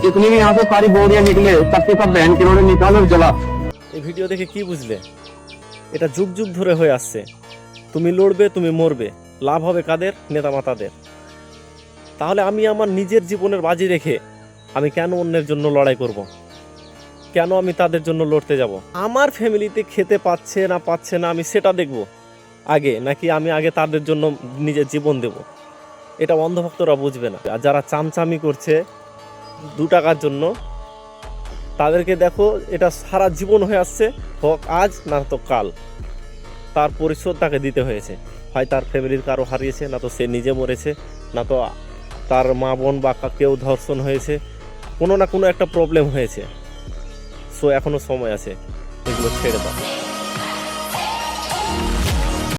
इतनी भी यहाँ से सारी बोरियां निकले, सबके सब बहन के रोड निकालो जला। এই ভিডিও দেখে কি বুঝলে? এটা যুগ যুগ ধরে হয়ে আসছে। তুমি লড়বে, তুমি মরবে, লাভ হবে কাদের? নেতা মাতাদের। তাহলে আমি আমার নিজের জীবনের বাজি রেখে আমি কেন অন্যের জন্য লড়াই করব? কেন আমি তাদের জন্য লড়তে যাব? আমার ফ্যামিলিতে খেতে পাচ্ছে না আমি সেটা দেখব আগে, নাকি আমি আগে তাদের জন্য নিজের জীবন দেব? এটা অন্ধভক্তরা বুঝবে না। আর যারা চামচামি করছে 2 টাকার জন্য, তাদেরকে দেখো, এটা সারা জীবন হয়ে আসছে, হোক আজ না তো কাল তার পরিশোধ তাকে দিতে হয়েছে। হয় তার ফ্যামিলির কারো হারিয়েছে, না তো সে নিজে মরেছে, না তো তার মা বোন বা কেউ ধর্ষণ হয়েছে, কোনো না কোনো একটা প্রবলেম হয়েছে। সো এখনও সময় আছে, এগুলো ছেড়ে দাও।